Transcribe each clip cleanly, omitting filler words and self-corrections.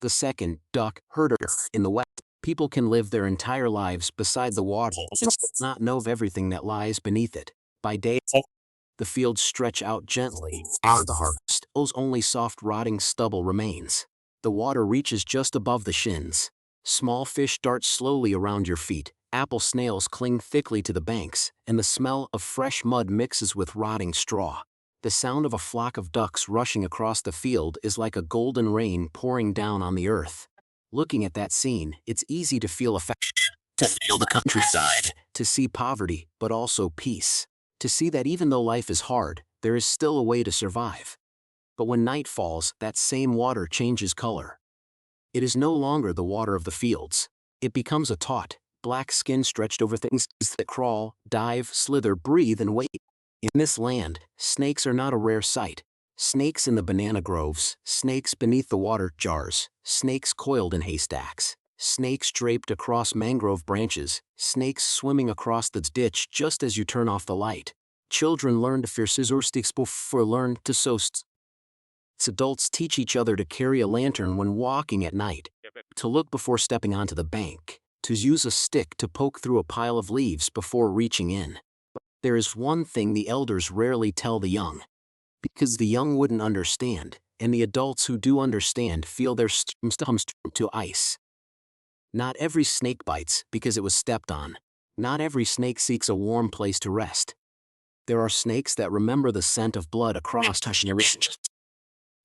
The second, duck herder. In the West, people can live their entire lives beside the water and not know of everything that lies beneath it. By day, the fields stretch out gently. After the harvest, only soft rotting stubble remains. The water reaches just above the shins. Small fish dart slowly around your feet, apple snails cling thickly to the banks, and the smell of fresh mud mixes with rotting straw. The sound of a flock of ducks rushing across the field is like a golden rain pouring down on the earth. Looking at that scene, it's easy to feel affection, to feel the countryside, to see poverty, but also peace. To see that even though life is hard, there is still a way to survive. But when night falls, that same water changes color. It is no longer the water of the fields. It becomes a taut, black skin stretched over things that crawl, dive, slither, breathe, and wait. In this land, snakes are not a rare sight. Snakes in the banana groves, snakes beneath the water jars, snakes coiled in haystacks, snakes draped across mangrove branches, snakes swimming across the ditch just as you turn off the light. Children learn to fear scissor sticks before learn to sew. Adults teach each other to carry a lantern when walking at night, to look before stepping onto the bank, to use a stick to poke through a pile of leaves before reaching in. But there is one thing the elders rarely tell the young, because the young wouldn't understand, and the adults who do understand feel their stomachs to ice. Not every snake bites because it was stepped on. Not every snake seeks a warm place to rest. There are snakes that remember the scent of blood across generations.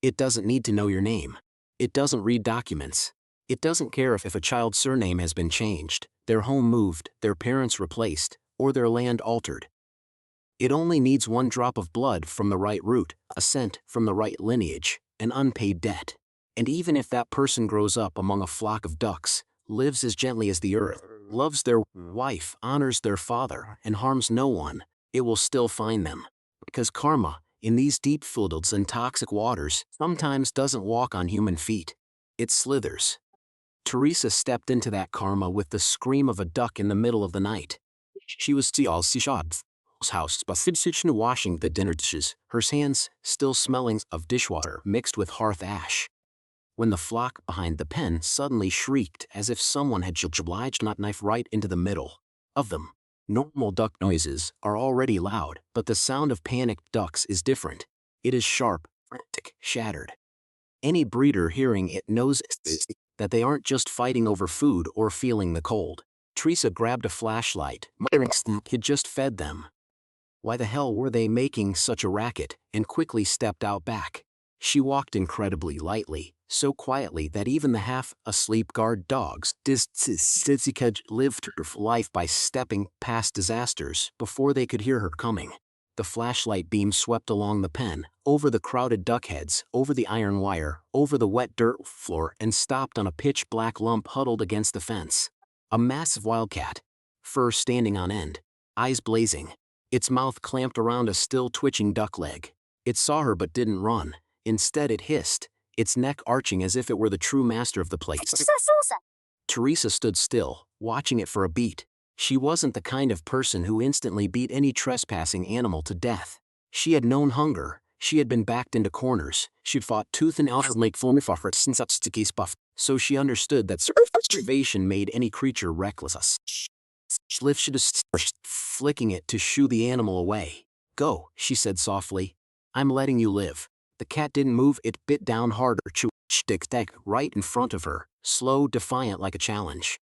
It doesn't need to know your name. It doesn't read documents. It doesn't care if a child's surname has been changed, their home moved, their parents replaced, or their land altered. It only needs one drop of blood from the right root, a scent from the right lineage, an unpaid debt. And even if that person grows up among a flock of ducks, lives as gently as the earth, loves their wife, honors their father, and harms no one, it will still find them. Because karma, in these deep fields and toxic waters, sometimes doesn't walk on human feet. It slithers. Teresa stepped into that karma with the scream of a duck in the middle of the night. She was house washing the dinner dishes, her hands still smelling of dishwater mixed with hearth ash. When the flock behind the pen suddenly shrieked as if someone had obliged not knife right into the middle of them. Normal duck noises are already loud, but the sound of panicked ducks is different. It is sharp, frantic, shattered. Any breeder hearing it knows that they aren't just fighting over food or feeling the cold. Teresa grabbed a flashlight, muttering had just fed them. Why the hell were they making such a racket, and quickly stepped out back. She walked incredibly lightly, so quietly that even the half-asleep guard dogs lived her life by stepping past disasters before they could hear her coming. The flashlight beam swept along the pen, over the crowded duck heads, over the iron wire, over the wet dirt floor, and stopped on a pitch-black lump huddled against the fence. A massive wildcat, fur standing on end, eyes blazing, its mouth clamped around a still twitching duck leg. It saw her but didn't run. Instead it hissed, its neck arching as if it were the true master of the place. Teresa stood still, watching it for a beat. She wasn't the kind of person who instantly beat any trespassing animal to death. She had known hunger, she had been backed into corners, she'd fought tooth and nail to make since sticky spuff, so she understood that starvation made any creature reckless. She lifted flicking it to shoo the animal away. "Go," she said softly. "I'm letting you live." The cat didn't move, it bit down harder, stick right in front of her, slow, defiant like a challenge.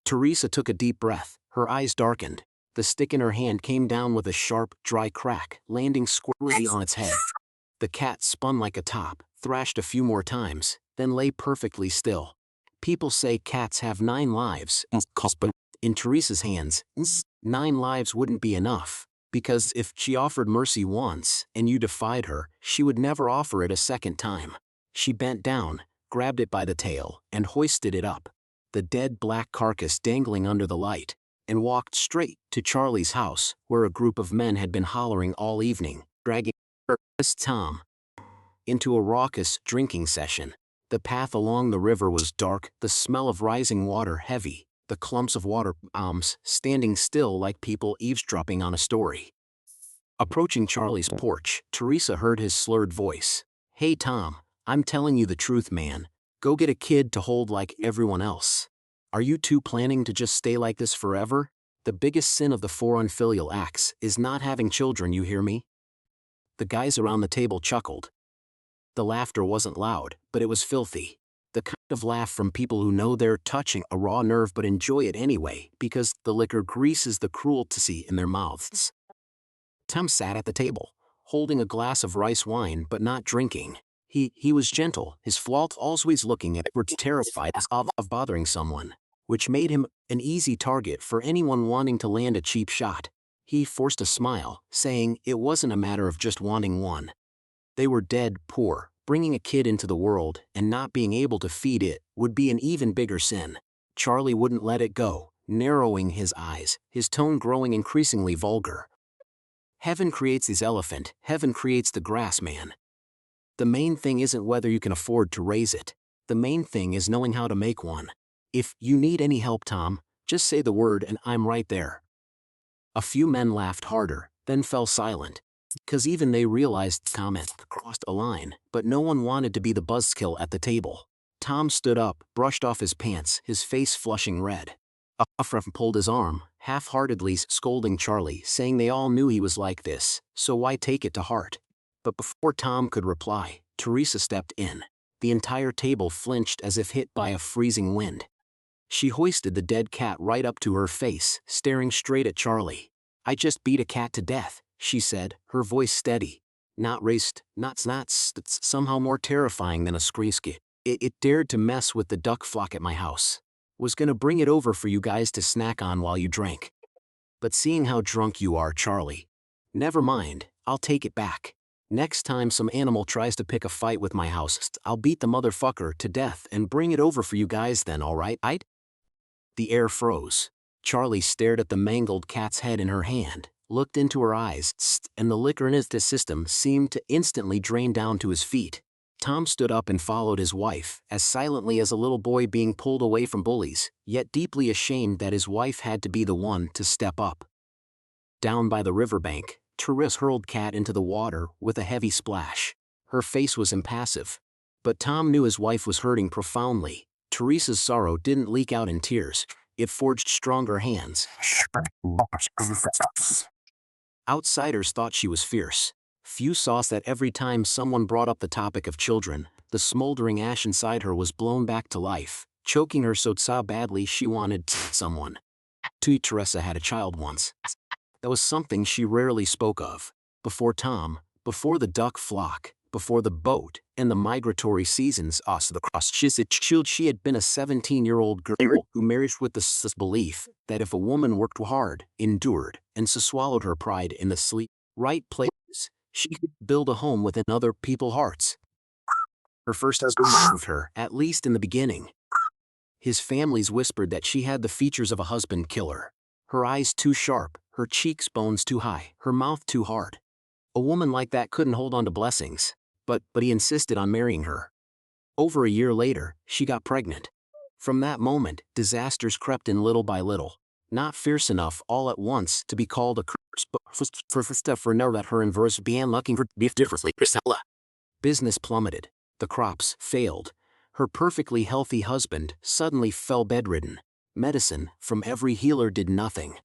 Teresa took a deep breath, her eyes darkened. The stick in her hand came down with a sharp, dry crack, landing squarely on its head. The cat spun like a top, thrashed a few more times, then lay perfectly still. People say cats have 9 lives, but in Teresa's hands, 9 lives wouldn't be enough. Because if she offered mercy once, and you defied her, she would never offer it a second time. She bent down, grabbed it by the tail, and hoisted it up, the dead black carcass dangling under the light, and walked straight to Charlie's house, where a group of men had been hollering all evening, dragging Tom into a raucous drinking session. The path along the river was dark, the smell of rising water heavy, the clumps of water bombs standing still like people eavesdropping on a story. Approaching Charlie's porch, Teresa heard his slurred voice. "Hey Tom, I'm telling you the truth, man. Go get a kid to hold like everyone else. Are you two planning to just stay like this forever? The biggest sin of the 4 unfilial acts is not having children, you hear me? The guys around the table chuckled. The laughter wasn't loud, but it was filthy. The kind of laugh from people who know they're touching a raw nerve but enjoy it anyway because the liquor greases the cruelty in their mouths. Tom sat at the table, holding a glass of rice wine but not drinking. He was gentle, his flaut always looking at Edward terrified of bothering someone, which made him an easy target for anyone wanting to land a cheap shot. He forced a smile, saying it wasn't a matter of just wanting one. They were dead poor. Bringing a kid into the world and not being able to feed it would be an even bigger sin. Charlie wouldn't let it go, narrowing his eyes, his tone growing increasingly vulgar. Heaven creates his elephant, heaven creates the grass man. The main thing isn't whether you can afford to raise it. The main thing is knowing how to make one. If you need any help, Tom, just say the word and I'm right there. A few men laughed harder, then fell silent. Because even they realized the comment crossed a line, but no one wanted to be the buzzkill at the table. Tom stood up, brushed off his pants, his face flushing red. A friend pulled his arm, half-heartedly scolding Charlie, saying they all knew he was like this, so why take it to heart? But before Tom could reply, Teresa stepped in. The entire table flinched as if hit by a freezing wind. She hoisted the dead cat right up to her face, staring straight at Charlie. "I just beat a cat to death," she said, her voice steady. "Not raced, not it's somehow more terrifying than a screesky. It dared to mess with the duck flock at my house. Was gonna bring it over for you guys to snack on while you drank. But seeing how drunk you are, Charlie. Never mind, I'll take it back. Next time some animal tries to pick a fight with my house, I'll beat the motherfucker to death and bring it over for you guys then, alright?" The air froze. Charlie stared at the mangled cat's head in her hand, looked into her eyes, and the liquor in his system seemed to instantly drain down to his feet. Tom stood up and followed his wife, as silently as a little boy being pulled away from bullies, yet deeply ashamed that his wife had to be the one to step up. Down by the riverbank, Teresa hurled Cat into the water with a heavy splash. Her face was impassive. But Tom knew his wife was hurting profoundly. Teresa's sorrow didn't leak out in tears. It forged stronger hands. Outsiders thought she was fierce. Few saw that every time someone brought up the topic of children, the smoldering ash inside her was blown back to life, choking her so badly she wanted someone. Teresa had a child once. That was something she rarely spoke of. Before Tom, before the duck flock, before the boat, and the migratory seasons the cross. She had been a 17-year-old girl who married with the belief that if a woman worked hard, endured, and swallowed her pride in the right place, she could build a home within other people's hearts. Her first husband loved her, at least in the beginning. His families whispered that she had the features of a husband killer. Her eyes too sharp, her cheekbones too high, her mouth too hard. A woman like that couldn't hold on to blessings. But he insisted on marrying her. Over a year later, she got pregnant. From that moment, disasters crept in little by little. Not fierce enough all at once to be called a curse, but for now that her and Verse began looking for beef differently. Business plummeted. The crops failed. Her perfectly healthy husband suddenly fell bedridden. Medicine from every healer did nothing.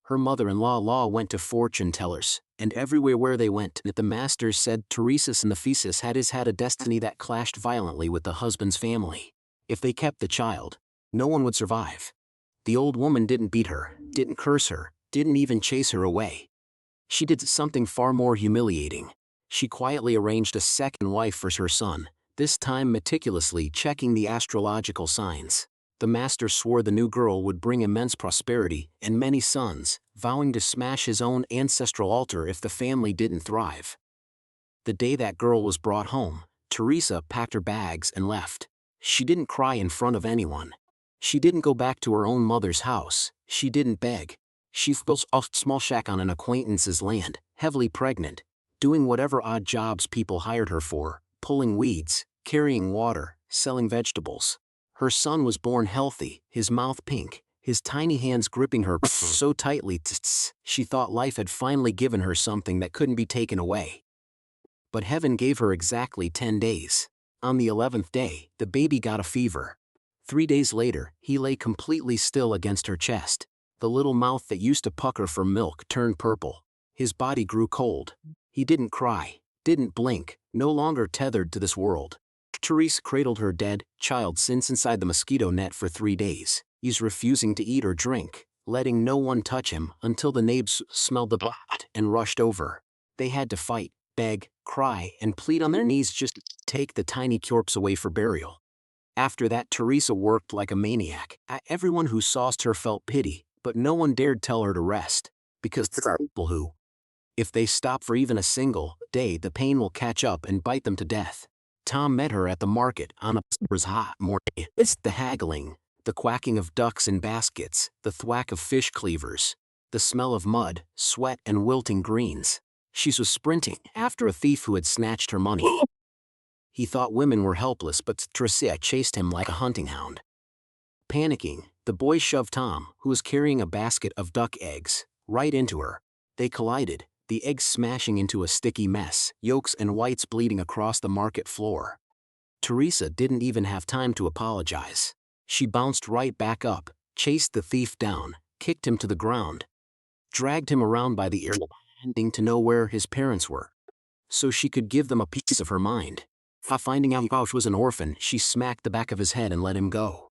Her mother-in-law went to fortune tellers, and everywhere where they went, the masters said Teresa's and the fetus had a destiny that clashed violently with the husband's family. If they kept the child, no one would survive. The old woman didn't beat her, didn't curse her, didn't even chase her away. She did something far more humiliating. She quietly arranged a second wife for her son, this time meticulously checking the astrological signs. The master swore the new girl would bring immense prosperity and many sons, vowing to smash his own ancestral altar if the family didn't thrive. The day that girl was brought home, Teresa packed her bags and left. She didn't cry in front of anyone. She didn't go back to her own mother's house. She didn't beg. She built a small shack on an acquaintance's land, heavily pregnant, doing whatever odd jobs people hired her for, pulling weeds, carrying water, selling vegetables. Her son was born healthy, his mouth pink, his tiny hands gripping her so tightly she thought life had finally given her something that couldn't be taken away. But heaven gave her exactly 10 days. On the 11th day, the baby got a fever. 3 days later, he lay completely still against her chest. The little mouth that used to pucker for milk turned purple. His body grew cold. He didn't cry, didn't blink, no longer tethered to this world. Teresa cradled her dead child since inside the mosquito net for 3 days. He's refusing to eat or drink, letting no one touch him until the neighbors smelled the blood and rushed over. They had to fight, beg, cry, and plead on their knees just to take the tiny corpse away for burial. After that, Teresa worked like a maniac. Everyone who saw her felt pity, but no one dared tell her to rest, because there are people who, if they stop for even a single day, the pain will catch up and bite them to death. Tom met her at the market on a hot morning. It's the haggling, the quacking of ducks in baskets, the thwack of fish cleavers, the smell of mud, sweat, and wilting greens. She was sprinting after a thief who had snatched her money. He thought women were helpless, but Teresa chased him like a hunting hound. Panicking, the boy shoved Tom, who was carrying a basket of duck eggs, right into her. They collided, the eggs smashing into a sticky mess, yolks and whites bleeding across the market floor. Teresa didn't even have time to apologize. She bounced right back up, chased the thief down, kicked him to the ground, dragged him around by the ear, demanding to know where his parents were, so she could give them a piece of her mind. Finding out Josh was an orphan, she smacked the back of his head and let him go.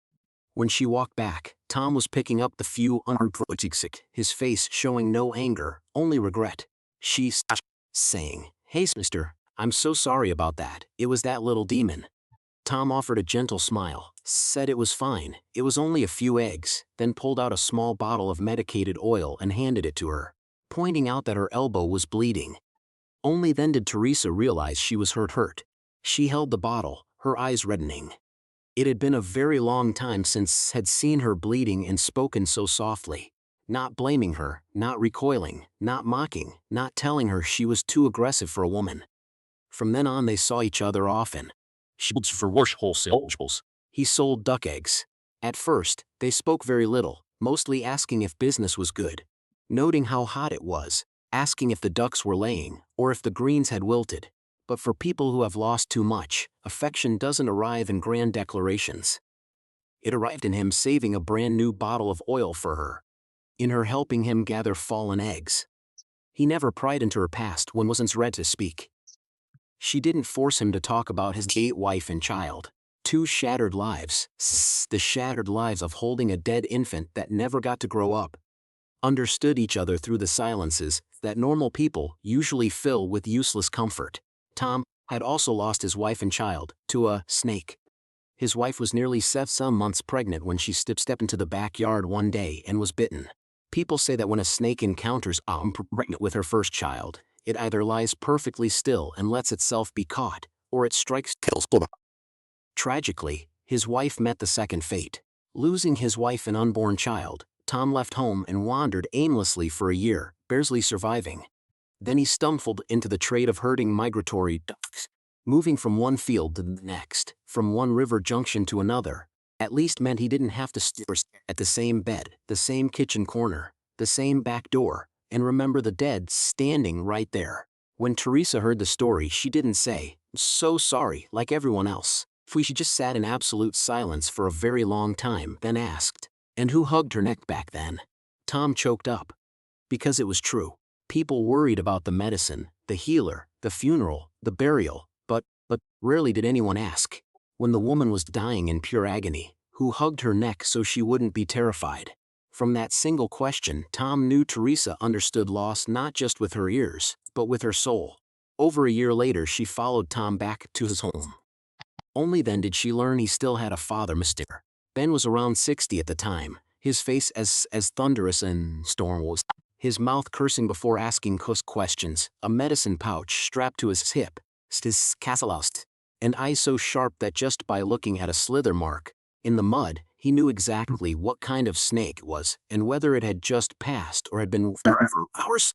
When she walked back, Tom was picking up the few unarmed projects, his face showing no anger, only regret. She stopped, saying, "Hey, mister, I'm so sorry about that. It was that little demon." Tom offered a gentle smile, said it was fine, it was only a few eggs, then pulled out a small bottle of medicated oil and handed it to her, pointing out that her elbow was bleeding. Only then did Teresa realize she was hurt. She held the bottle, her eyes reddening. It had been a very long time since had seen her bleeding and spoken so softly, not blaming her, not recoiling, not mocking, not telling her she was too aggressive for a woman. From then on they saw each other often. She sold for wholesale. He sold duck eggs. At first, they spoke very little, mostly asking if business was good, noting how hot it was, asking if the ducks were laying, or if the greens had wilted. But for people who have lost too much, affection doesn't arrive in grand declarations. It arrived in him saving a brand new bottle of oil for her, in her helping him gather fallen eggs. He never pried into her past when wasn't ready to speak. She didn't force him to talk about his late wife and child. 2 shattered lives, the shattered lives of holding a dead infant that never got to grow up. Understood each other through the silences that normal people usually fill with useless comfort. Tom had also lost his wife and child to a snake. His wife was nearly 7 months pregnant when she stepped into the backyard one day and was bitten. People say that when a snake encounters pregnant with her first child, it either lies perfectly still and lets itself be caught, or it kills. Tragically, his wife met the second fate. Losing his wife and unborn child, Tom left home and wandered aimlessly for a year, barely surviving. Then he stumbled into the trade of herding migratory ducks. Moving from one field to the next, from one river junction to another, at least meant he didn't have to stare at the same bed, the same kitchen corner, the same back door, and remember the dead standing right there. When Teresa heard the story, she didn't say, "So sorry," like everyone else. She just sat in absolute silence for a very long time, then asked, "And who hugged her neck back then?" Tom choked up. Because it was true. People worried about the medicine, the healer, the funeral, the burial, but rarely did anyone ask, when the woman was dying in pure agony, who hugged her neck so she wouldn't be terrified. From that single question, Tom knew Teresa understood loss not just with her ears, but with her soul. Over a year later, she followed Tom back to his home. Only then did she learn he still had a father, Mr. Ben was around 60 at the time, his face as thunderous and storm was. His mouth cursing before asking questions, a medicine pouch strapped to his hip, his casaloust, and eyes so sharp that just by looking at a slither mark in the mud, he knew exactly what kind of snake it was and whether it had just passed or had been forever hours.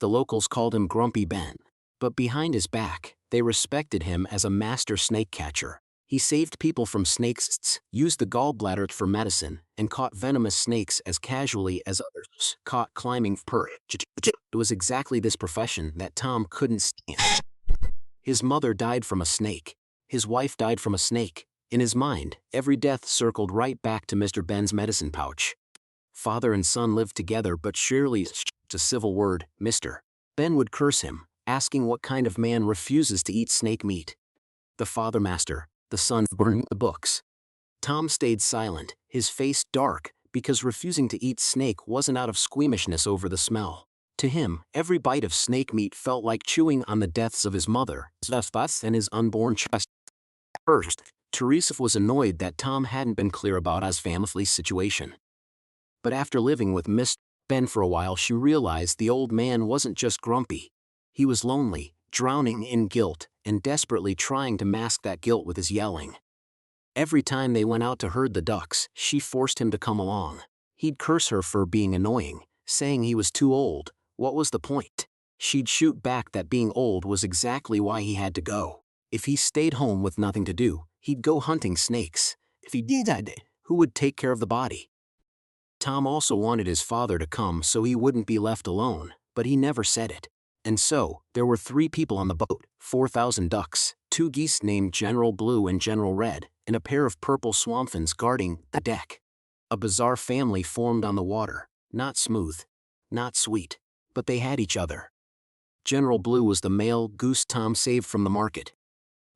The locals called him Grumpy Ben, but behind his back, they respected him as a master snake catcher. He saved people from snakes, used the gallbladder for medicine, and caught venomous snakes as casually as others caught climbing perch. It was exactly this profession that Tom couldn't stand. His mother died from a snake. His wife died from a snake. In his mind, every death circled right back to Mr. Ben's medicine pouch. Father and son lived together, but surely, a civil word, Mr. Ben would curse him, asking what kind of man refuses to eat snake meat. The father master, the son burned the books. Tom stayed silent, his face dark, because refusing to eat snake wasn't out of squeamishness over the smell. To him, every bite of snake meat felt like chewing on the deaths of his mother, and his unborn child. First, Teresa was annoyed that Tom hadn't been clear about his family's situation. But after living with Mr. Ben for a while, she realized the old man wasn't just grumpy. He was lonely, drowning in guilt, and desperately trying to mask that guilt with his yelling. Every time they went out to herd the ducks, she forced him to come along. He'd curse her for being annoying, saying he was too old. What was the point? She'd shoot back that being old was exactly why he had to go. If he stayed home with nothing to do, he'd go hunting snakes. If he did that, who would take care of the body? Tom also wanted his father to come so he wouldn't be left alone, but he never said it. And so, there were 3 people on the boat, 4,000 ducks, 2 geese named General Blue and General Red, and a pair of purple swampfins guarding the deck. A bizarre family formed on the water, not smooth, not sweet, but they had each other. General Blue was the male goose Tom saved from the market.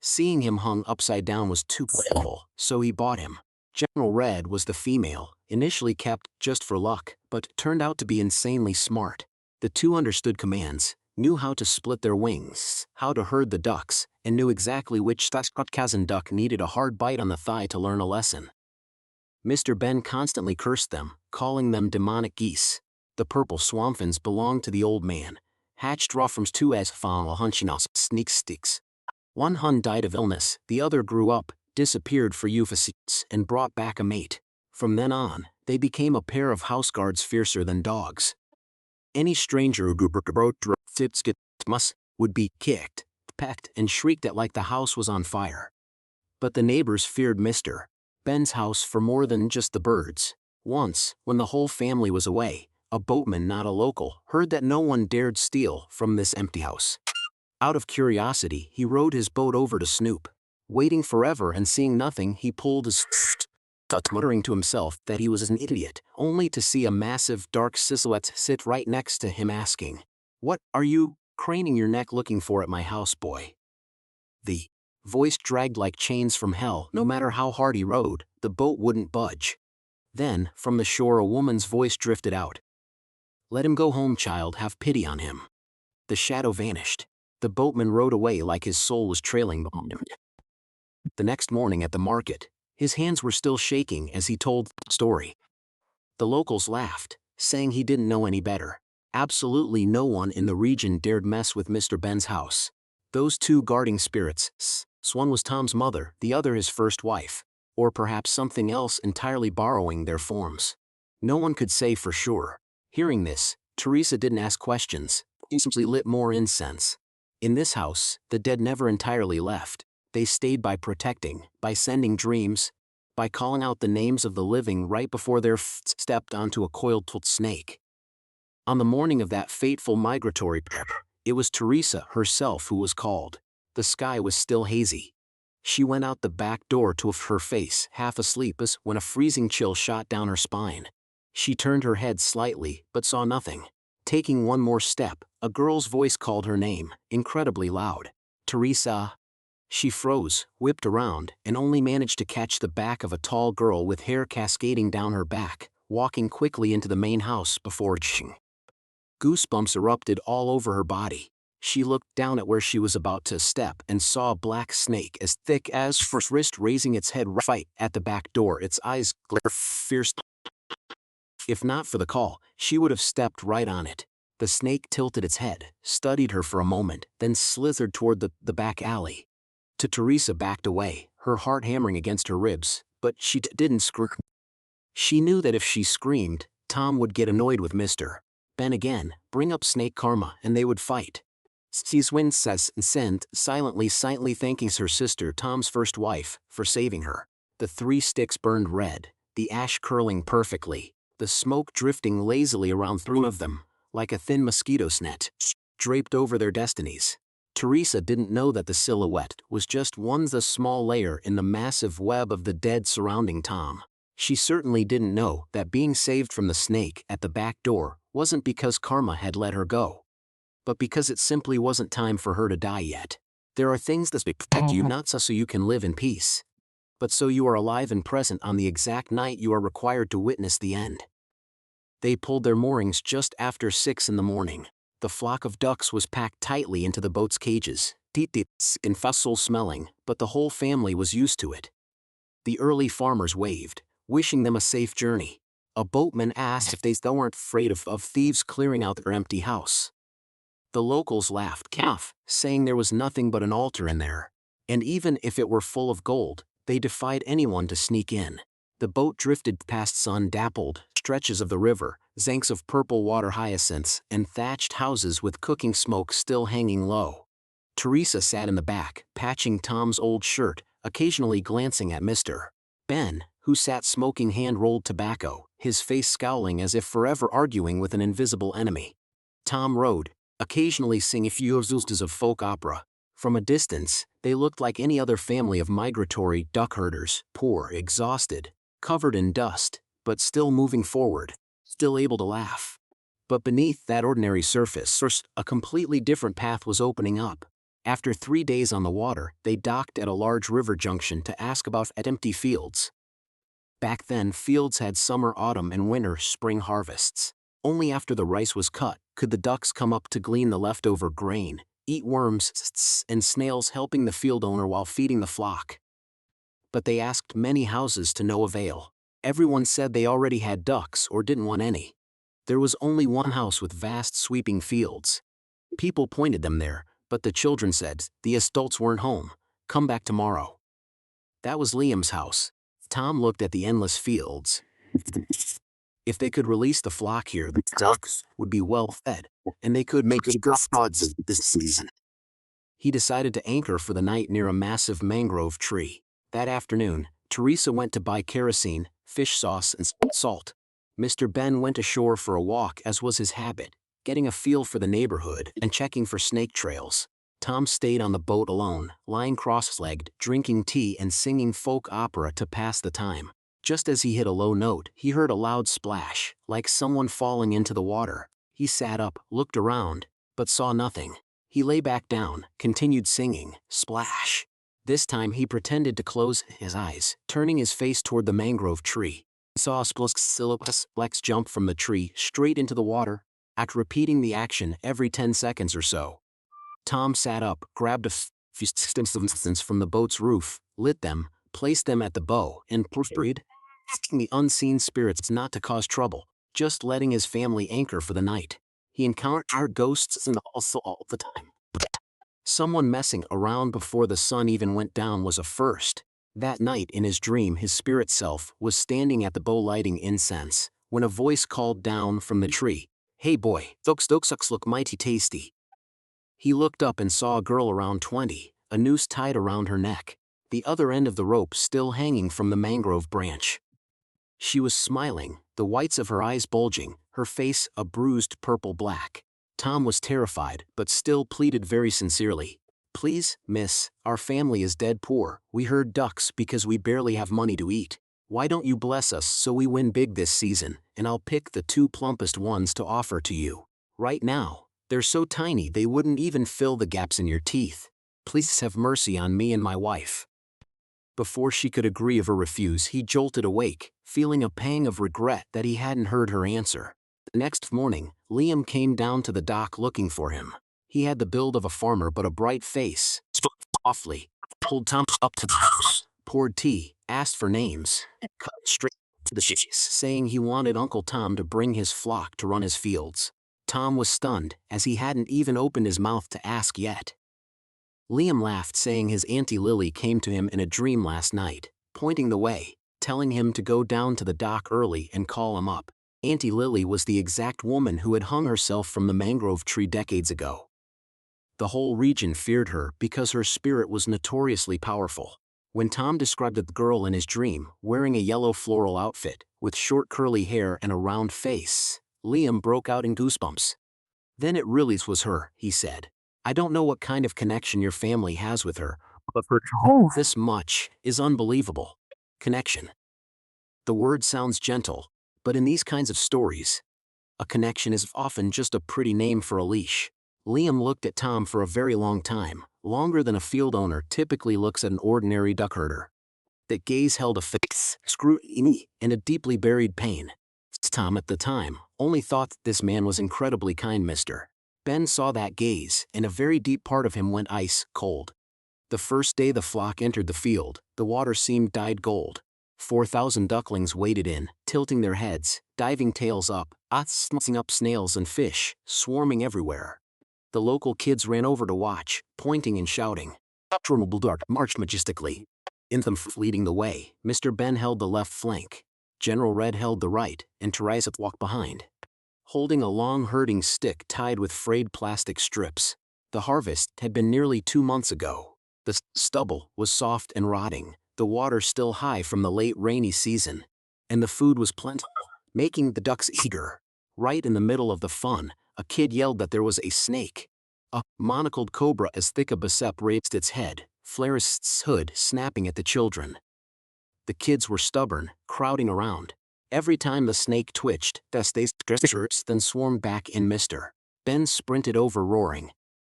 Seeing him hung upside down was too painful, so he bought him. General Red was the female, initially kept just for luck, but turned out to be insanely smart. The 2 understood commands, knew how to split their wings, how to herd the ducks, and knew exactly which Kazan duck needed a hard bite on the thigh to learn a lesson. Mr. Ben constantly cursed them, calling them demonic geese. The purple swampfins belonged to the old man, hatched raw from 2 as hunchinos sneak sticks. One hun died of illness, the other grew up, disappeared for euphesis, and brought back a mate. From then on, they became a pair of house guards fiercer than dogs. Any stranger who would be kicked, pecked, and shrieked at like the house was on fire. But the neighbors feared Mr. Ben's house for more than just the birds. Once, when the whole family was away, a boatman not a local heard that no one dared steal from this empty house. Out of curiosity, he rowed his boat over to snoop. Waiting forever and seeing nothing, he pulled his muttering to himself that he was an idiot, only to see a massive dark silhouette sit right next to him asking, "What are you craning your neck looking for at my house, boy?" The voice dragged like chains from hell. No matter how hard he rowed, the boat wouldn't budge. Then, from the shore, a woman's voice drifted out. "Let him go home, child, have pity on him." The shadow vanished. The boatman rowed away like his soul was trailing behind him. The next morning at the market, his hands were still shaking as he told the story. The locals laughed, saying he didn't know any better. Absolutely no one in the region dared mess with Mr. Ben's house. Those 2 guarding spirits, one was Tom's mother, the other his first wife, or perhaps something else entirely borrowing their forms. No one could say for sure. Hearing this, Teresa didn't ask questions, she simply lit more incense. In this house, the dead never entirely left. They stayed by protecting, by sending dreams, by calling out the names of the living right before their stepped onto a coiled snake. On the morning of that fateful migratory trip, it was Teresa herself who was called. The sky was still hazy. She went out the back door to her face, half asleep, as when a freezing chill shot down her spine. She turned her head slightly, but saw nothing. Taking one more step, a girl's voice called her name, incredibly loud. "Teresa." She froze, whipped around, and only managed to catch the back of a tall girl with hair cascading down her back, walking quickly into the main house before ching. Goosebumps erupted all over her body. She looked down at where she was about to step and saw a black snake as thick as her wrist raising its head right at the back door, its eyes glare fierce. If not for the call, she would have stepped right on it. The snake tilted its head, studied her for a moment, then slithered toward the back alley. Teresa backed away, her heart hammering against her ribs, but she didn't scream. She knew that if she screamed, Tom would get annoyed with Mr. Ben again, bring up snake karma, and they would fight. Siswin says and sent, silently thanking her sister, Tom's first wife, for saving her. The 3 sticks burned red, the ash curling perfectly, the smoke drifting lazily around 3 of them, like a thin mosquito's net, draped over their destinies. Teresa didn't know that the silhouette was just one the small layer in the massive web of the dead surrounding Tom. She certainly didn't know that being saved from the snake at the back door wasn't because karma had let her go, but because it simply wasn't time for her to die yet. There are things that protect you not so you can live in peace, but so you are alive and present on the exact night you are required to witness the end. They pulled their moorings just after 6 in the morning. The flock of ducks was packed tightly into the boat's cages, teats and fossil smelling, but the whole family was used to it. The early farmers waved, wishing them a safe journey. A boatman asked if they weren't afraid of thieves clearing out their empty house. The locals laughed, saying there was nothing but an altar in there, and even if it were full of gold, they defied anyone to sneak in. The boat drifted past sun-dappled stretches of the river, zanks of purple water hyacinths, and thatched houses with cooking smoke still hanging low. Teresa sat in the back, patching Tom's old shirt, occasionally glancing at Mr. Ben, who sat smoking hand-rolled tobacco, his face scowling as if forever arguing with an invisible enemy. Tom rowed, occasionally singing a few of folk opera. From a distance, they looked like any other family of migratory duck herders, poor, exhausted, covered in dust, but still moving forward, still able to laugh. But beneath that ordinary surface, a completely different path was opening up. After 3 days on the water, they docked at a large river junction to ask about empty fields. Back then, fields had summer, autumn, and winter, spring harvests. Only after the rice was cut could the ducks come up to glean the leftover grain, eat worms and snails, helping the field owner while feeding the flock. But they asked many houses to no avail. Everyone said they already had ducks or didn't want any. There was only one house with vast sweeping fields. People pointed them there, but the children said, "The adults weren't home. Come back tomorrow." That was Liam's house. Tom looked at the endless fields. If they could release the flock here, the ducks would be well fed, and they could make good odds this season. He decided to anchor for the night near a massive mangrove tree. That afternoon, Teresa went to buy kerosene, fish sauce, and salt. Mr. Ben went ashore for a walk, as was his habit, getting a feel for the neighborhood and checking for snake trails. Tom stayed on the boat alone, lying cross-legged, drinking tea and singing folk opera to pass the time. Just as he hit a low note, he heard a loud splash, like someone falling into the water. He sat up, looked around, but saw nothing. He lay back down, continued singing, splash. This time he pretended to close his eyes, turning his face toward the mangrove tree. He saw a silhouette jump from the tree straight into the water, after repeating the action every 10 seconds or so. Tom sat up, grabbed a few sticks from the boat's roof, lit them, placed them at the bow, and prayed, asking the unseen spirits not to cause trouble, just letting his family anchor for the night. He encountered ghosts and also all the time. Someone messing around before the sun even went down was a first. That night in his dream, his spirit self was standing at the bow lighting incense, when a voice called down from the tree, "Hey boy, those ducks look mighty tasty." He looked up and saw a girl around 20, a noose tied around her neck, the other end of the rope still hanging from the mangrove branch. She was smiling, the whites of her eyes bulging, her face a bruised purple-black. Tom was terrified, but still pleaded very sincerely, "Please, miss, our family is dead poor. We herd ducks because we barely have money to eat. Why don't you bless us so we win big this season, and I'll pick the 2 plumpest ones to offer to you. Right now, they're so tiny they wouldn't even fill the gaps in your teeth. Please have mercy on me and my wife." Before she could agree or refuse, he jolted awake, feeling a pang of regret that he hadn't heard her answer. The next morning, Liam came down to the dock looking for him. He had the build of a farmer but a bright face. Spoke softly, pulled Tom up to the house, poured tea, asked for names, cut straight to the chase, saying he wanted Uncle Tom to bring his flock to run his fields. Tom was stunned, as he hadn't even opened his mouth to ask yet. Liam laughed, saying his Auntie Lily came to him in a dream last night, pointing the way, telling him to go down to the dock early and call him up. Auntie Lily was the exact woman who had hung herself from the mangrove tree decades ago. The whole region feared her because her spirit was notoriously powerful. When Tom described the girl in his dream, wearing a yellow floral outfit, with short curly hair and a round face, Liam broke out in goosebumps. "Then it really was her," he said. I don't know what kind of connection your family has with her, but for this much is unbelievable. Connection. The word sounds gentle, but in these kinds of stories, a connection is often just a pretty name for a leash. Liam looked at Tom for a very long time, longer than a field owner typically looks at an ordinary duck herder. That gaze held a fixed scrutiny and a deeply buried pain. Tom at the time only thought that this man was incredibly kind. Mr. Ben saw that gaze, and a very deep part of him went ice cold. The first day the flock entered the field, the water seemed dyed gold. 4,000 ducklings waded in, tilting their heads, diving tails up, snapping up snails and fish, swarming everywhere. The local kids ran over to watch, pointing and shouting. Admirable Dark marched majestically. In them leading the way, Mr. Ben held the left flank. General Red held the right, and Teresa walked behind, holding a long herding stick tied with frayed plastic strips. The harvest had been nearly 2 months ago. The stubble was soft and rotting, the water still high from the late rainy season, and the food was plentiful, making the ducks eager. Right in the middle of the fun, a kid yelled that there was a snake. A monocled cobra as thick as a bicep raised its head, Flairist's hood snapping at the children. The kids were stubborn, crowding around. Every time the snake twitched, they shirts then swarmed back in. Mr. Ben sprinted over roaring.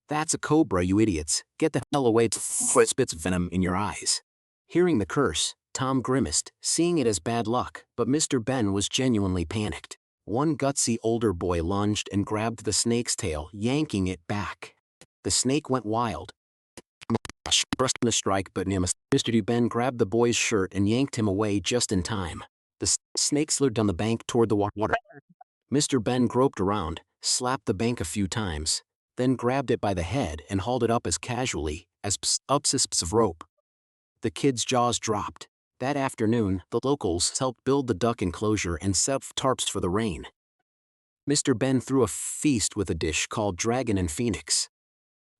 That's a cobra, you idiots. Get the hell away before it spits venom in your eyes. Hearing the curse, Tom grimaced, seeing it as bad luck, but Mr. Ben was genuinely panicked. One gutsy older boy lunged and grabbed the snake's tail, yanking it back. The snake went wild. Brushed the strike, but Mr. Ben grabbed the boy's shirt and yanked him away just in time. The snake slid down the bank toward the water. Mr. Ben groped around, slapped the bank a few times, then grabbed it by the head and hauled it up as casually as wisps of rope. The kids' jaws dropped. That afternoon, the locals helped build the duck enclosure and set tarps for the rain. Mr. Ben threw a feast with a dish called Dragon and Phoenix.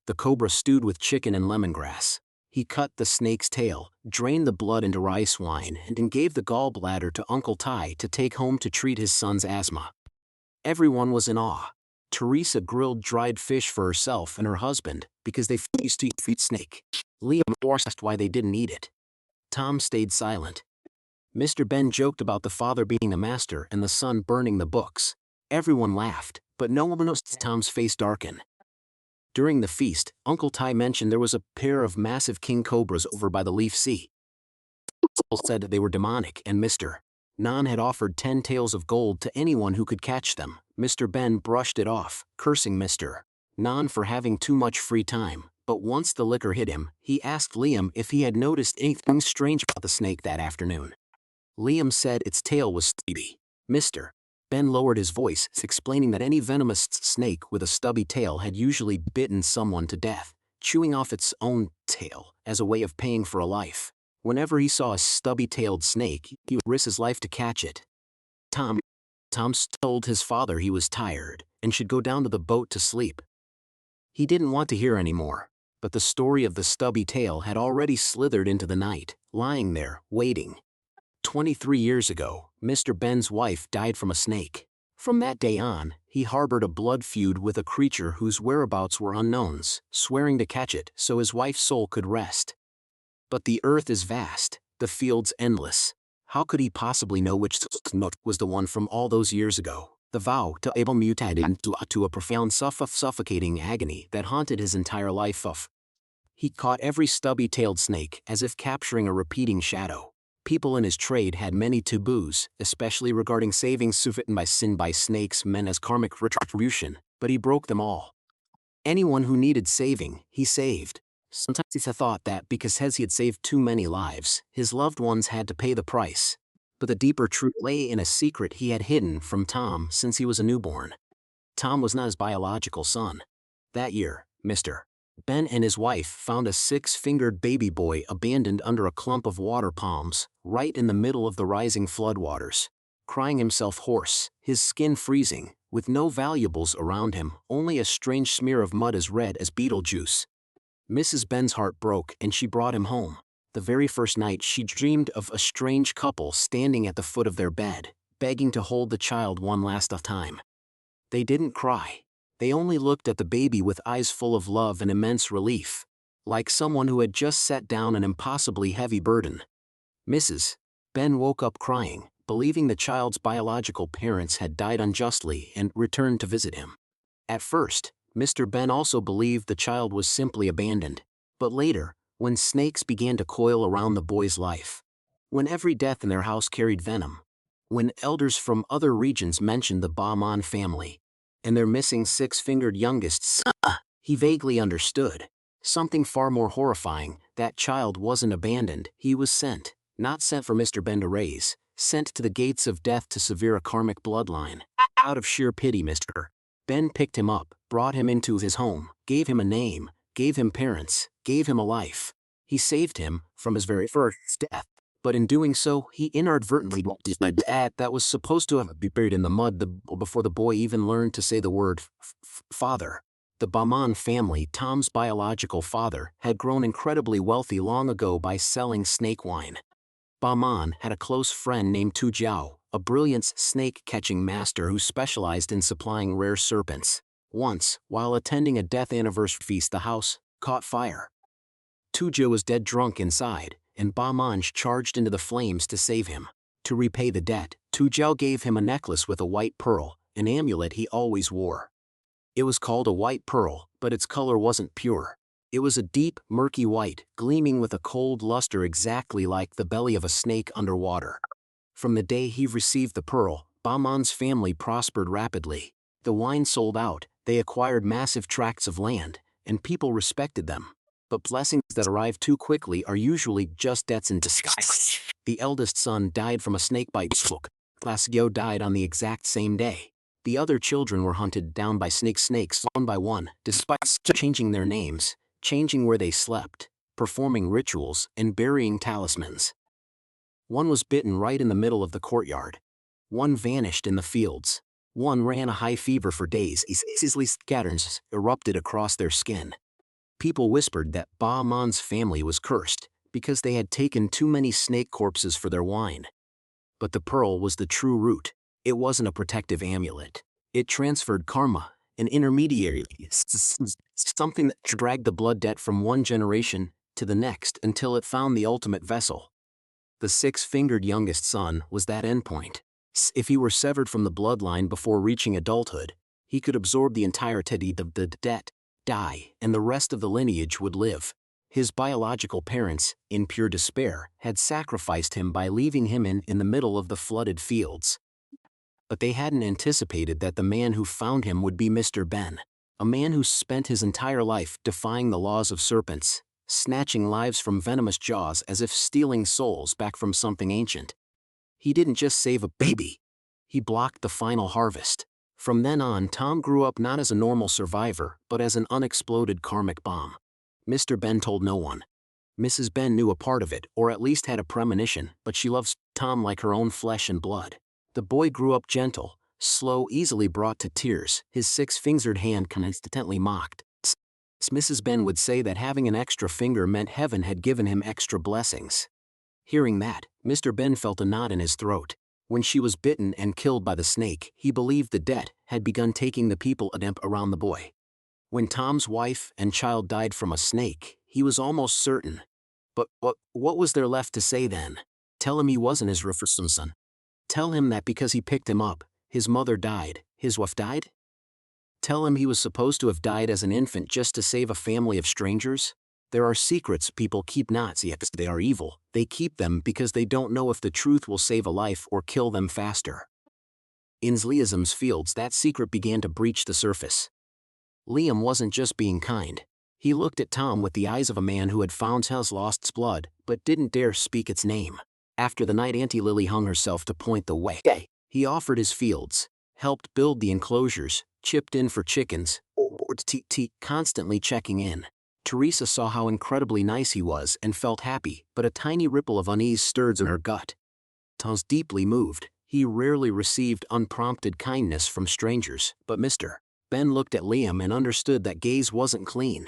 The cobra stewed with chicken and lemongrass. He cut the snake's tail, drained the blood into rice wine, and then gave the gallbladder to Uncle Ty to take home to treat his son's asthma. Everyone was in awe. Teresa grilled dried fish for herself and her husband because they used to eat snake. Liam asked why they didn't eat it. Tom stayed silent. Mr. Ben joked about the father being the master and the son burning the books. Everyone laughed, but no one noticed Tom's face darken. During the feast, Uncle Ty mentioned there was a pair of massive king cobras over by the Leaf Sea. People said they were demonic, and Mr. Non had offered 10 taels of gold to anyone who could catch them. Mr. Ben brushed it off, cursing Mr. Non for having too much free time, but once the liquor hit him, he asked Liam if he had noticed anything strange about the snake that afternoon. Liam said its tail was stubby. Mr. Ben lowered his voice, explaining that any venomous snake with a stubby tail had usually bitten someone to death, chewing off its own tail as a way of paying for a life. Whenever he saw a stubby-tailed snake, he would risk his life to catch it. Tom told his father he was tired and should go down to the boat to sleep. He didn't want to hear any more, but the story of the stubby tail had already slithered into the night, lying there, waiting. 23 years ago, Mr. Ben's wife died from a snake. From that day on, he harbored a blood feud with a creature whose whereabouts were unknowns, swearing to catch it so his wife's soul could rest. But the earth is vast, the fields endless. How could he possibly know which note was the one from all those years ago? The vow to Abel mutated into a profound suffocating agony that haunted his entire life. He caught every stubby-tailed snake as if capturing a repeating shadow. People in his trade had many taboos, especially regarding saving bitten by snakes meant as karmic retribution, but he broke them all. Anyone who needed saving, he saved. Sometimes he thought that because he had saved too many lives, his loved ones had to pay the price. But the deeper truth lay in a secret he had hidden from Tom since he was a newborn. Tom was not his biological son. That year, Mr. Ben and his wife found a 6-fingered baby boy abandoned under a clump of water palms, right in the middle of the rising floodwaters. Crying himself hoarse, his skin freezing, with no valuables around him, only a strange smear of mud as red as beetle juice. Mrs. Ben's heart broke and she brought him home. The very first night she dreamed of a strange couple standing at the foot of their bed, begging to hold the child one last time. They didn't cry. They only looked at the baby with eyes full of love and immense relief, like someone who had just set down an impossibly heavy burden. Mrs. Ben woke up crying, believing the child's biological parents had died unjustly and returned to visit him. At first, Mr. Ben also believed the child was simply abandoned, but later, when snakes began to coil around the boy's life, when every death in their house carried venom, when elders from other regions mentioned the Bahman family and their missing six-fingered youngest son, he vaguely understood something far more horrifying. That child wasn't abandoned, he was sent, not sent for Mr. Ben to raise, sent to the gates of death to sever a karmic bloodline. Out of sheer pity, Mr. Ben picked him up, brought him into his home, gave him a name, gave him parents, gave him a life. He saved him from his very first death. But in doing so, he inadvertently dumped his dad that was supposed to have been buried in the mud before the boy even learned to say the word father. The Bahman family, Tom's biological father, had grown incredibly wealthy long ago by selling snake wine. Bahman had a close friend named Tu Jiao, a brilliant snake-catching master who specialized in supplying rare serpents. Once, while attending a death anniversary feast, the house caught fire. Tu Jiao was dead drunk inside, and Bahman charged into the flames to save him. To repay the debt, Tu Jiao gave him a necklace with a white pearl, an amulet he always wore. It was called a white pearl, but its color wasn't pure. It was a deep, murky white, gleaming with a cold luster exactly like the belly of a snake underwater. From the day he received the pearl, Bahman's family prospered rapidly. The wine sold out, they acquired massive tracts of land, and people respected them. But blessings that arrive too quickly are usually just debts in disguise. The eldest son died from a snakebite. Klasgyo died on the exact same day. The other children were hunted down by snakes one by one, despite changing their names, changing where they slept, performing rituals, and burying talismans. One was bitten right in the middle of the courtyard. One vanished in the fields. One ran a high fever for days. Sizzling scatterings erupted across their skin. People whispered that Bahman's family was cursed because they had taken too many snake corpses for their wine. But the pearl was the true root. It wasn't a protective amulet. It transferred karma, an intermediary, something that dragged the blood debt from one generation to the next until it found the ultimate vessel. The six-fingered youngest son was that endpoint. If he were severed from the bloodline before reaching adulthood, he could absorb the entirety of the debt, die, and the rest of the lineage would live. His biological parents, in pure despair, had sacrificed him by leaving him in the middle of the flooded fields. But they hadn't anticipated that the man who found him would be Mr. Ben, a man who spent his entire life defying the laws of serpents, snatching lives from venomous jaws as if stealing souls back from something ancient. He didn't just save a baby. He blocked the final harvest. From then on, Tom grew up not as a normal survivor, but as an unexploded karmic bomb. Mr. Ben told no one. Mrs. Ben knew a part of it, or at least had a premonition, but she loves Tom like her own flesh and blood. The boy grew up gentle, slow, easily brought to tears, his six-fingered hand constantly mocked. Mrs. Ben would say that having an extra finger meant heaven had given him extra blessings. Hearing that, Mr. Ben felt a knot in his throat. When she was bitten and killed by the snake, he believed the debt had begun taking the people around the boy. When Tom's wife and child died from a snake, he was almost certain. But what was there left to say then? Tell him he wasn't his first son. Tell him that because he picked him up, his mother died, his wife died? Tell him he was supposed to have died as an infant just to save a family of strangers? There are secrets people keep not because they are evil. They keep them because they don't know if the truth will save a life or kill them faster. In Liam's fields, that secret began to breach the surface. Liam wasn't just being kind. He looked at Tom with the eyes of a man who had found his lost blood, but didn't dare speak its name. After the night Auntie Lily hung herself to point the way, he offered his fields, helped build the enclosures, chipped in for chickens, constantly checking in. Teresa saw how incredibly nice he was and felt happy, but a tiny ripple of unease stirred in her gut. Tom's deeply moved. He rarely received unprompted kindness from strangers, but Mr. Ben looked at Liam and understood that gaze wasn't clean.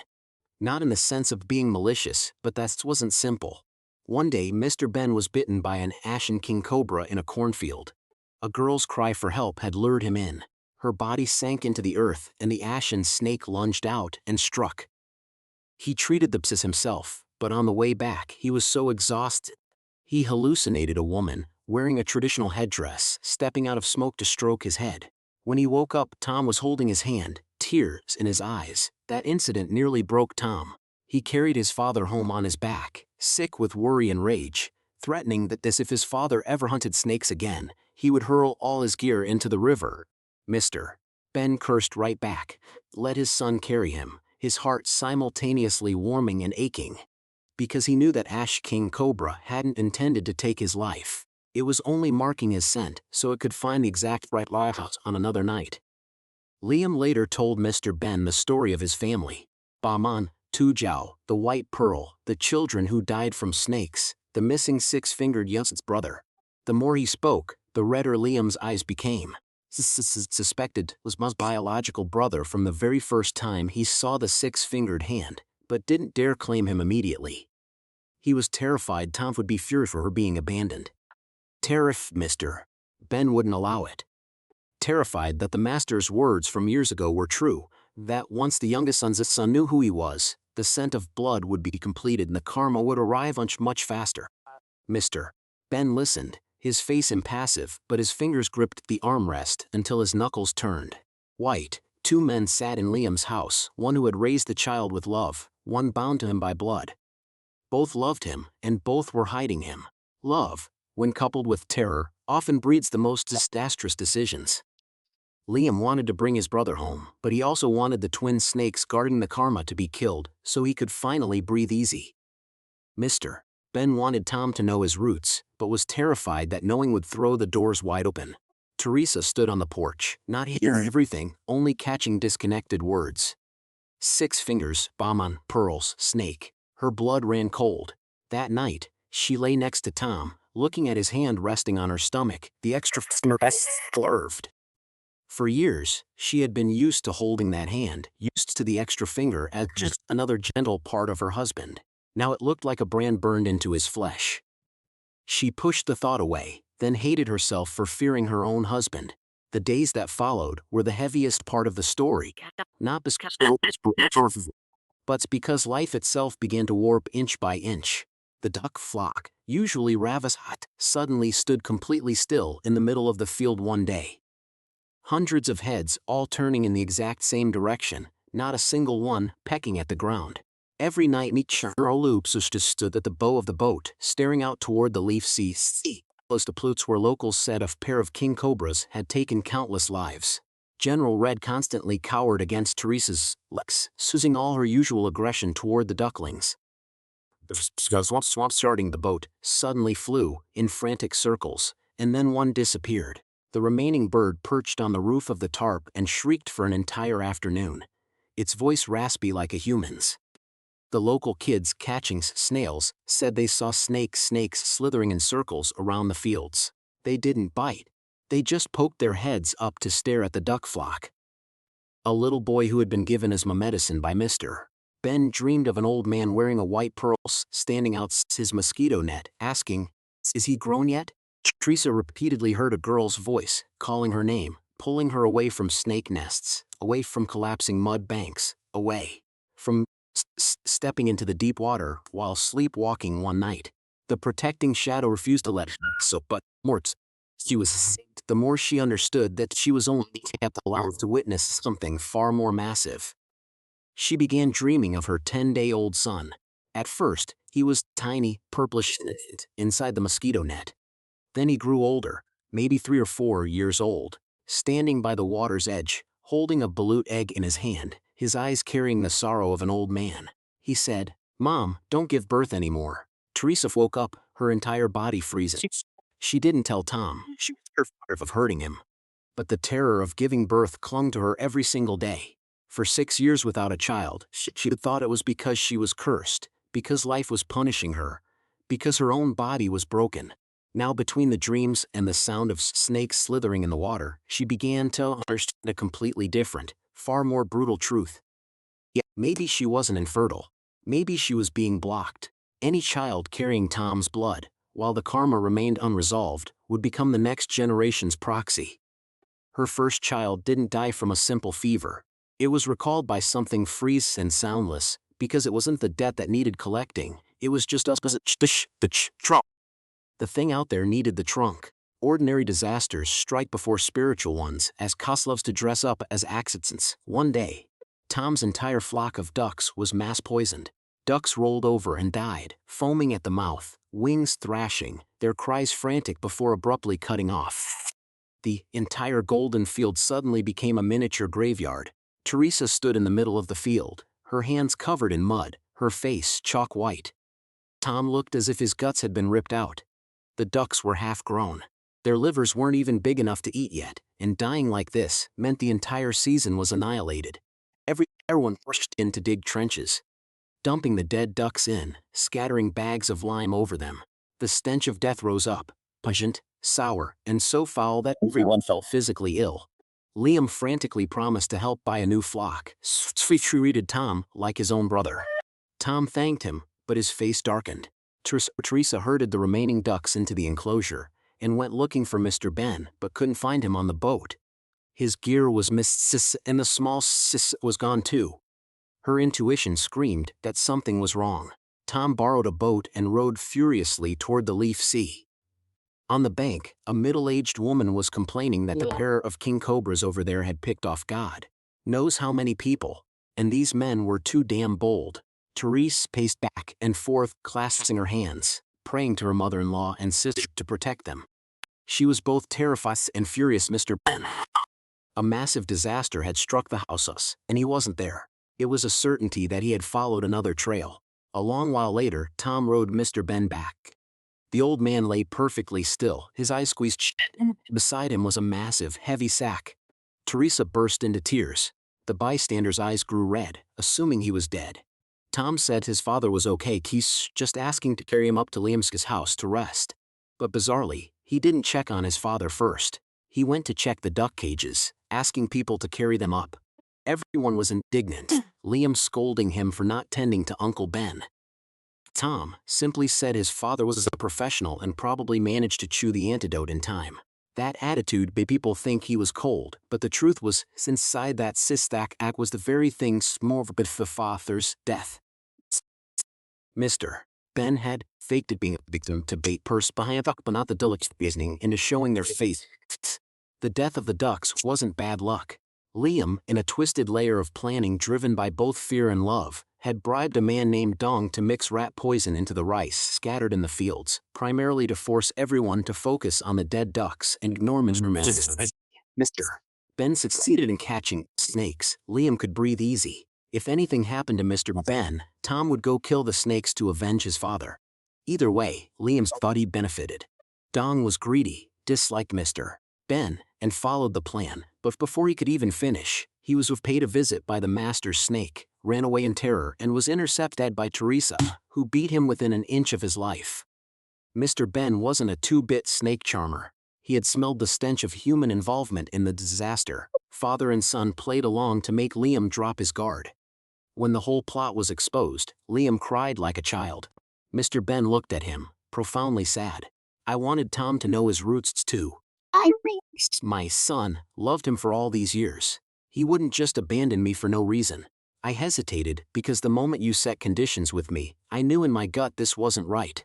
Not in the sense of being malicious, but that wasn't simple. One day Mr. Ben was bitten by an ashen king cobra in a cornfield. A girl's cry for help had lured him in. Her body sank into the earth and the ashen snake lunged out and struck. He treated the psis himself, but on the way back he was so exhausted. He hallucinated a woman, wearing a traditional headdress, stepping out of smoke to stroke his head. When he woke up, Tom was holding his hand, tears in his eyes. That incident nearly broke Tom. He carried his father home on his back, sick with worry and rage, threatening that if his father ever hunted snakes again, he would hurl all his gear into the river. Mr. Ben cursed right back. Let his son carry him, his heart simultaneously warming and aching. Because he knew that Ash King Cobra hadn't intended to take his life. It was only marking his scent so it could find the exact right lighthouse on another night. Liam later told Mr. Ben the story of his family. Baman, Tujiao, the White Pearl, the children who died from snakes, the missing six-fingered Yunsan's brother. The more he spoke, the redder Liam's eyes became. Suspected was Ma's biological brother from the very first time he saw the six-fingered hand, but didn't dare claim him immediately. He was terrified Tom would be furious for her being abandoned. Mr. Ben wouldn't allow it. Terrified that the master's words from years ago were true, that once the youngest son's son knew who he was, the scent of blood would be completed and the karma would arrive much faster. Mr. Ben listened, his face impassive, but his fingers gripped the armrest until his knuckles turned white. Two men sat in Liam's house, one who had raised the child with love, one bound to him by blood. Both loved him, and both were hiding him. Love, when coupled with terror, often breeds the most disastrous decisions. Liam wanted to bring his brother home, but he also wanted the twin snakes guarding the karma to be killed, so he could finally breathe easy. Mr. Ben wanted Tom to know his roots, but was terrified that knowing would throw the doors wide open. Teresa stood on the porch, not hearing everything, only catching disconnected words. Six fingers, Baman, pearls, snake. Her blood ran cold. That night, she lay next to Tom, looking at his hand resting on her stomach, the extra finger curved. For years, she had been used to holding that hand, used to the extra finger as just another gentle part of her husband. Now it looked like a brand burned into his flesh. She pushed the thought away, then hated herself for fearing her own husband. The days that followed were the heaviest part of the story, not but because life itself began to warp inch by inch. The duck flock, usually ravenous, suddenly stood completely still in the middle of the field one day. Hundreds of heads all turning in the exact same direction, not a single one pecking at the ground. Every night Michiroloops just stood at the bow of the boat, staring out toward the leaf sea. Close to Plutes where locals said a pair of king cobras had taken countless lives. General Red constantly cowered against Teresa's legs, using all her usual aggression toward the ducklings. The swamp starting the boat suddenly flew in frantic circles, and then one disappeared. The remaining bird perched on the roof of the tarp and shrieked for an entire afternoon, its voice raspy like a human's. The local kids catching snails said they saw snakes slithering in circles around the fields. They didn't bite. They just poked their heads up to stare at the duck flock. A little boy who had been given as medicine by Mr. Ben dreamed of an old man wearing a white pearl standing out his mosquito net, asking, "Is he grown yet?" Teresa repeatedly heard a girl's voice, calling her name, pulling her away from snake nests, away from collapsing mud banks, away from stepping into the deep water while sleepwalking one night. The protecting shadow refused to let her so, but she was saved. The more she understood that she was only kept allowed to witness something far more massive. She began dreaming of her 10-day-old son. At first, he was tiny, purplish inside the mosquito net. Then he grew older, maybe 3 or 4 years old, standing by the water's edge, holding a balut egg in his hand, his eyes carrying the sorrow of an old man. He said, "Mom, don't give birth anymore." Teresa woke up, her entire body freezing. She didn't tell Tom. She was terrified of hurting him. But the terror of giving birth clung to her every single day. For 6 years without a child, she thought it was because she was cursed, because life was punishing her, because her own body was broken. Now between the dreams and the sound of snakes slithering in the water, she began to understand a completely different, far more brutal truth. Yet maybe she wasn't infertile. Maybe she was being blocked. Any child carrying Tom's blood, while the karma remained unresolved, would become the next generation's proxy. Her first child didn't die from a simple fever. It was recalled by something freeze and soundless, because it wasn't the debt that needed collecting, it was just us. The trunk. The thing out there needed the trunk. Ordinary disasters strike before spiritual ones, as Cuss loves to dress up as accidents. One day, Tom's entire flock of ducks was mass poisoned. Ducks rolled over and died, foaming at the mouth, wings thrashing, their cries frantic before abruptly cutting off. The entire golden field suddenly became a miniature graveyard. Teresa stood in the middle of the field, her hands covered in mud, her face chalk white. Tom looked as if his guts had been ripped out. The ducks were half grown. Their livers weren't even big enough to eat yet, and dying like this meant the entire season was annihilated. Everyone rushed in to dig trenches, dumping the dead ducks in, scattering bags of lime over them. The stench of death rose up, pungent, sour, and so foul that everyone felt physically ill. Liam frantically promised to help buy a new flock. He treated Tom like his own brother. Tom thanked him, but his face darkened. Teresa herded the remaining ducks into the enclosure and went looking for Mr. Ben, but couldn't find him on the boat. His gear was missed, and the small sis was gone too. Her intuition screamed that something was wrong. Tom borrowed a boat and rowed furiously toward the Leaf Sea. On the bank, a middle-aged woman was complaining that the pair of king cobras over there had picked off God knows how many people, and these men were too damn bold. Therese paced back and forth, clasping her hands, praying to her mother-in-law and sister to protect them. She was both terrified and furious. Mr. Ben. A massive disaster had struck the house, and he wasn't there. It was a certainty that he had followed another trail. A long while later, Tom rode Mr. Ben back. The old man lay perfectly still, his eyes squeezed shut. Beside him was a massive, heavy sack. Teresa burst into tears. The bystander's eyes grew red, assuming he was dead. Tom said his father was okay, he's just asking to carry him up to Liam's house to rest. But bizarrely, he didn't check on his father first. He went to check the duck cages, asking people to carry them up. Everyone was indignant, Liam scolding him for not tending to Uncle Ben. Tom simply said his father was a professional and probably managed to chew the antidote in time. That attitude made people think he was cold, but the truth was, inside that cystic act was the very thing smothered the father's death. Mr. Ben had faked it being a victim to bait purse behind a duck, but not the delicate reasoning into showing their face. The death of the ducks wasn't bad luck. Liam, in a twisted layer of planning driven by both fear and love, had bribed a man named Dong to mix rat poison into the rice scattered in the fields, primarily to force everyone to focus on the dead ducks and ignore Mr. Ben succeeded in catching snakes. Liam could breathe easy. If anything happened to Mr. Ben, Tom would go kill the snakes to avenge his father. Either way, Liam thought he benefited. Dong was greedy, disliked Mr. Ben, and followed the plan, but before he could even finish, he was paid a visit by the master snake, ran away in terror and was intercepted by Teresa, who beat him within an inch of his life. Mr. Ben wasn't a two-bit snake charmer. He had smelled the stench of human involvement in the disaster. Father and son played along to make Liam drop his guard. When the whole plot was exposed, Liam cried like a child. Mr. Ben looked at him, profoundly sad. I wanted Tom to know his roots too. My son loved him for all these years. He wouldn't just abandon me for no reason. I hesitated because the moment you set conditions with me, I knew in my gut this wasn't right.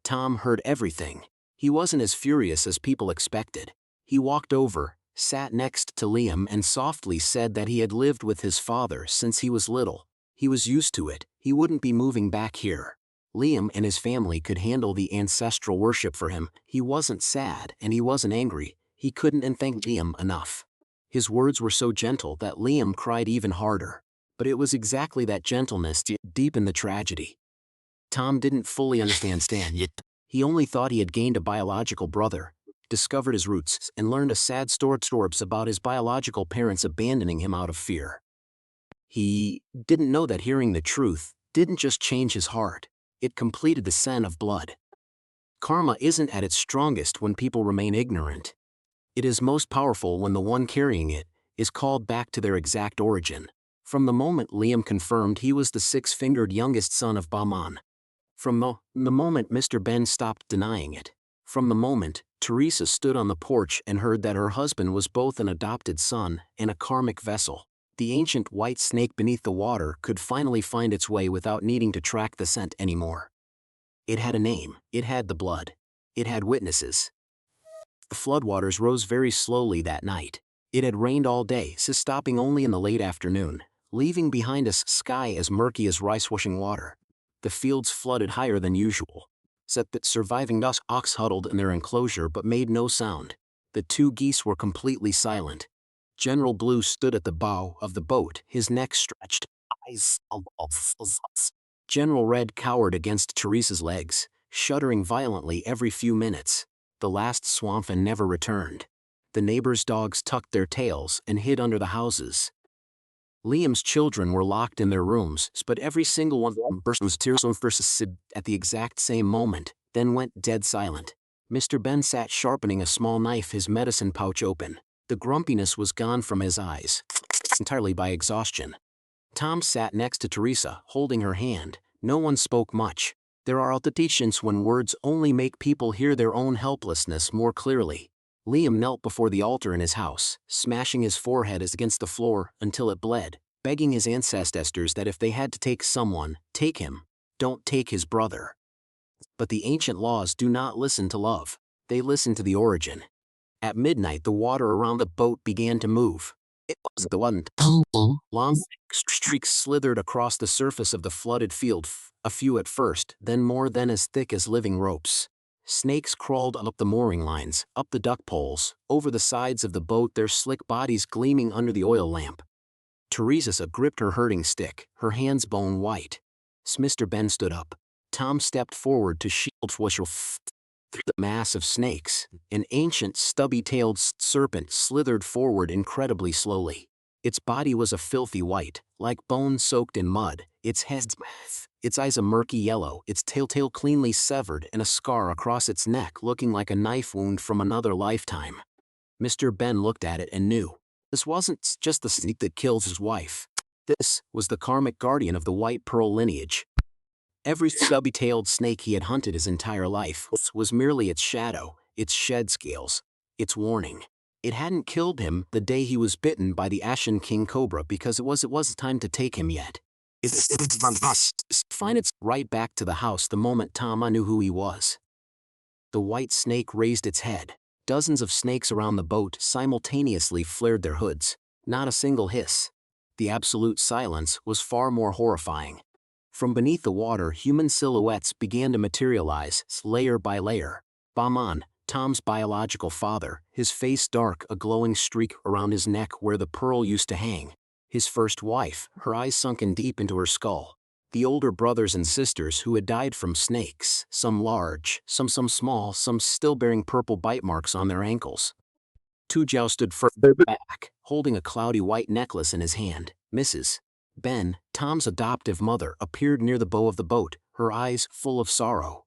Tom heard everything. He wasn't as furious as people expected. He walked over, sat next to Liam and softly said that he had lived with his father since he was little. He was used to it. He wouldn't be moving back here. Liam and his family could handle the ancestral worship for him. He wasn't sad and he wasn't angry. He couldn't thank Liam enough. His words were so gentle that Liam cried even harder. But it was exactly that gentleness that deepened the tragedy. Tom didn't fully understand Stan yet. He only thought he had gained a biological brother, discovered his roots, and learned a sad story about his biological parents abandoning him out of fear. He didn't know that hearing the truth didn't just change his heart, it completed the scent of blood. Karma isn't at its strongest when people remain ignorant. It is most powerful when the one carrying it is called back to their exact origin. From the moment Liam confirmed he was the six-fingered youngest son of Baman. From the moment Mr. Ben stopped denying it. From the moment Teresa stood on the porch and heard that her husband was both an adopted son and a karmic vessel, the ancient white snake beneath the water could finally find its way without needing to track the scent anymore. It had a name, it had the blood, it had witnesses. The floodwaters rose very slowly that night. It had rained all day, stopping only in the late afternoon, leaving behind a sky as murky as rice-washing water. The fields flooded higher than usual. The surviving ox huddled in their enclosure but made no sound. The two geese were completely silent. General Blue stood at the bow of the boat, his neck stretched. General Red cowered against Teresa's legs, shuddering violently every few minutes. The last swamphen never returned. The neighbors' dogs tucked their tails and hid under the houses. Liam's children were locked in their rooms, but every single one of them burst into tears at the exact same moment, then went dead silent. Mr. Ben sat sharpening a small knife, his medicine pouch open. The grumpiness was gone from his eyes, entirely by exhaustion. Tom sat next to Teresa, holding her hand. No one spoke much. There are altercations when words only make people hear their own helplessness more clearly. Liam knelt before the altar in his house, smashing his forehead against the floor until it bled, begging his ancestors that if they had to take someone, take him. Don't take his brother. But the ancient laws do not listen to love. They listen to the origin. At midnight, the water around the boat began to move. It was the one. Long streaks slithered across the surface of the flooded field, a few at first, then more, then as thick as living ropes. Snakes crawled up the mooring lines, up the duck poles, over the sides of the boat, their slick bodies gleaming under the oil lamp. Teresa gripped her herding stick, her hands bone white. Mr. Ben stood up. Tom stepped forward to shield through the mass of snakes. An ancient, stubby-tailed serpent slithered forward incredibly slowly. Its body was a filthy white, like bone soaked in mud, its eyes a murky yellow, its tail cleanly severed and a scar across its neck looking like a knife wound from another lifetime. Mr. Ben looked at it and knew. This wasn't just the snake that kills his wife. This was the karmic guardian of the White Pearl lineage. Every stubby-tailed snake he had hunted his entire life was merely its shadow, its shed scales, its warning. It hadn't killed him the day he was bitten by the Ashen King Cobra because it wasn't time to take him yet. Find its right back to the house the moment Tom knew who he was. The white snake raised its head. Dozens of snakes around the boat simultaneously flared their hoods. Not a single hiss. The absolute silence was far more horrifying. From beneath the water, human silhouettes began to materialize, layer by layer. Bahman, Tom's biological father, his face dark, a glowing streak around his neck where the pearl used to hang. His first wife, her eyes sunken deep into her skull. The older brothers and sisters who had died from snakes, some large, some small, some still bearing purple bite marks on their ankles. Tujao stood further back, holding a cloudy white necklace in his hand. Mrs. Ben, Tom's adoptive mother, appeared near the bow of the boat, her eyes full of sorrow.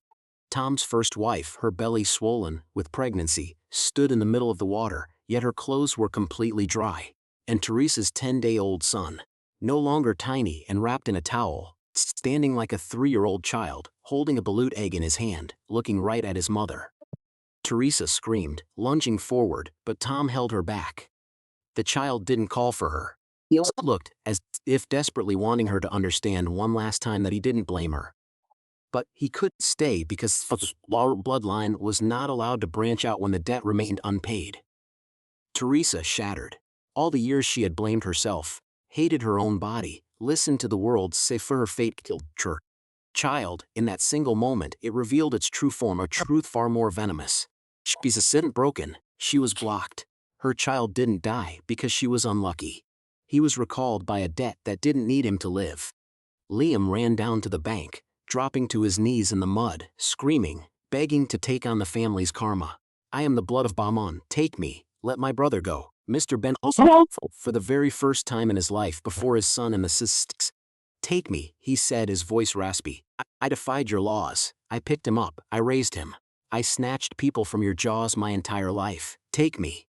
Tom's first wife, her belly swollen with pregnancy, stood in the middle of the water, yet her clothes were completely dry. And Teresa's 10-day-old son, no longer tiny and wrapped in a towel, standing like a 3-year-old child, holding a balut egg in his hand, looking right at his mother. Teresa screamed, lunging forward, but Tom held her back. The child didn't call for her. He looked as if desperately wanting her to understand one last time that he didn't blame her. But he couldn't stay because Bloodline was not allowed to branch out when the debt remained unpaid. Teresa shattered. All the years she had blamed herself, hated her own body, listened to the world say for her fate killed her child. In that single moment, it revealed its true form, a truth far more venomous. She's a sin broken. She was blocked. Her child didn't die because she was unlucky. He was recalled by a debt that didn't need him to live. Liam ran down to the bank, dropping to his knees in the mud, screaming, begging to take on the family's karma. I am the blood of Bahman. Take me. Let my brother go. Mr. Ben also, for the very first time in his life before his son and the sisters. Take me, he said, his voice raspy. I defied your laws. I picked him up. I raised him. I snatched people from your jaws my entire life. Take me.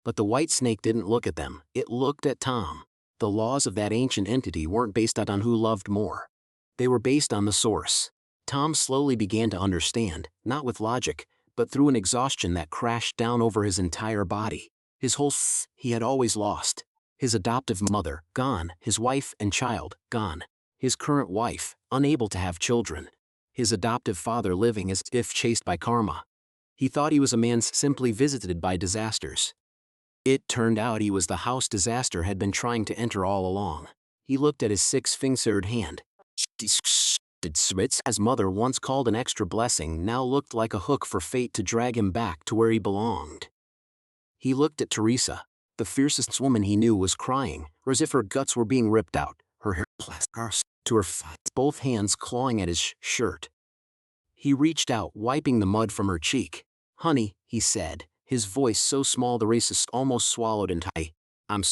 But the white snake didn't look at them. It looked at Tom. The laws of that ancient entity weren't based on who loved more. They were based on the source. Tom slowly began to understand, not with logic, but through an exhaustion that crashed down over his entire body. His whole he had always lost. His adoptive mother, gone. His wife and child, gone. His current wife, unable to have children. His adoptive father living as if chased by karma. He thought he was a man simply visited by disasters. It turned out he was the house disaster had been trying to enter all along. He looked at his six-fingered hand. As mother once called an extra blessing now looked like a hook for fate to drag him back to where he belonged. He looked at Teresa. The fiercest woman he knew was crying, or as if her guts were being ripped out, her hair plastered to her face, both hands clawing at his shirt. He reached out, wiping the mud from her cheek. "Honey," he said, his voice so small the racist almost swallowed entirely. "I'm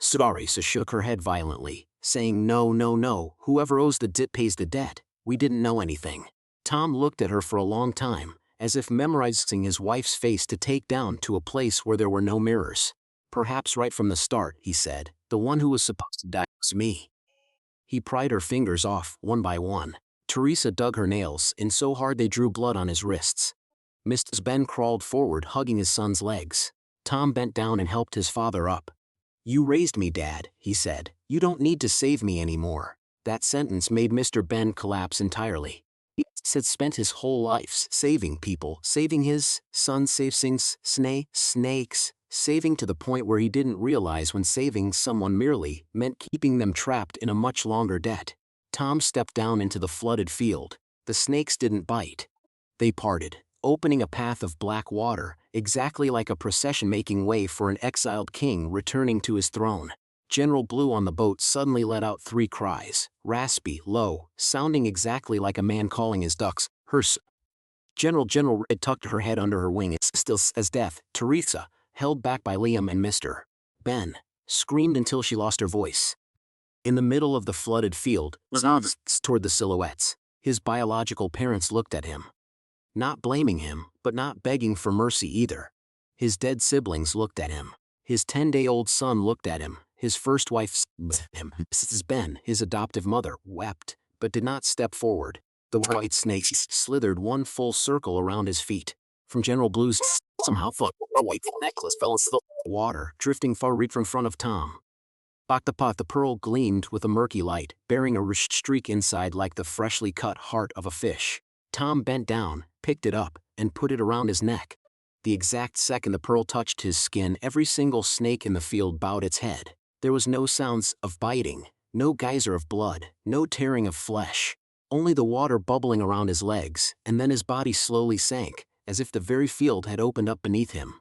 sorry." She shook her head violently, saying, "No, no, no, whoever owes the debt pays the debt. We didn't know anything." Tom looked at her for a long time, as if memorizing his wife's face to take down to a place where there were no mirrors. "Perhaps right from the start," he said, "the one who was supposed to die was me." He pried her fingers off, one by one. Teresa dug her nails in so hard they drew blood on his wrists. Mr. Ben crawled forward, hugging his son's legs. Tom bent down and helped his father up. "You raised me, Dad," he said. "You don't need to save me anymore." That sentence made Mr. Ben collapse entirely. He had spent his whole life saving people, saving his son, saving snakes, saving to the point where he didn't realize when saving someone merely meant keeping them trapped in a much longer debt. Tom stepped down into the flooded field. The snakes didn't bite. They parted, opening a path of black water, exactly like a procession making way for an exiled king returning to his throne. General Blue on the boat suddenly let out 3 cries, raspy, low, sounding exactly like a man calling his ducks. General Red tucked her head under her wing, still as death. Teresa, held back by Liam and Mr. Ben, screamed until she lost her voice. In the middle of the flooded field, toward the silhouettes, his biological parents looked at him. Not blaming him, but not begging for mercy either. His dead siblings looked at him. His 10-day-old son looked at him. His first wife, Mrs. Ben, his adoptive mother, wept, but did not step forward. The white snakes slithered one full circle around his feet. From General Blue's somehow a white necklace fell into the water, drifting far right from front of Tom. The pearl gleamed with a murky light, bearing a streak inside like the freshly cut heart of a fish. Tom bent down, picked it up, and put it around his neck. The exact second the pearl touched his skin, every single snake in the field bowed its head. There was no sounds of biting, no geyser of blood, no tearing of flesh. Only the water bubbling around his legs, and then his body slowly sank, as if the very field had opened up beneath him.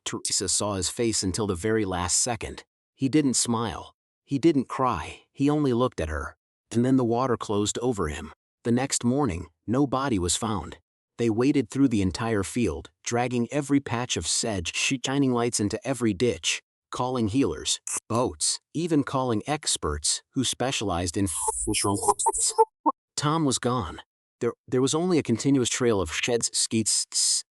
Teresa saw his face until the very last second. He didn't smile. He didn't cry. He only looked at her. And then the water closed over him. The next morning, no body was found. They waded through the entire field, dragging every patch of sedge, shining lights into every ditch, calling healers, boats, even calling experts who specialized in Tom was gone. There was only a continuous trail of sheds, skeets,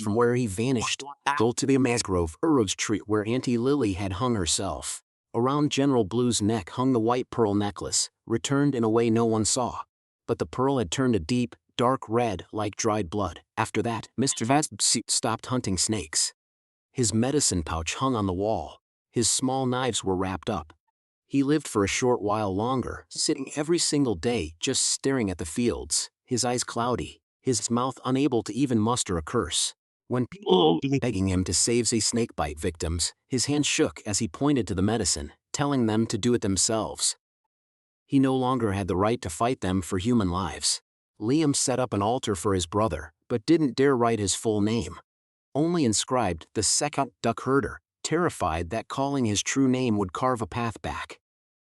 from where he vanished, to the mangrove tree where Auntie Lily had hung herself. Around General Blue's neck hung the white pearl necklace, returned in a way no one saw. But the pearl had turned a deep, dark red like dried blood. After that, Mr. Vaz stopped hunting snakes. His medicine pouch hung on the wall. His small knives were wrapped up. He lived for a short while longer, sitting every single day just staring at the fields, his eyes cloudy, his mouth unable to even muster a curse. When people were begging him to save snakebite victims, his hand shook as he pointed to the medicine, telling them to do it themselves. He no longer had the right to fight them for human lives. Liam set up an altar for his brother, but didn't dare write his full name. Only inscribed the second duck herder, terrified that calling his true name would carve a path back.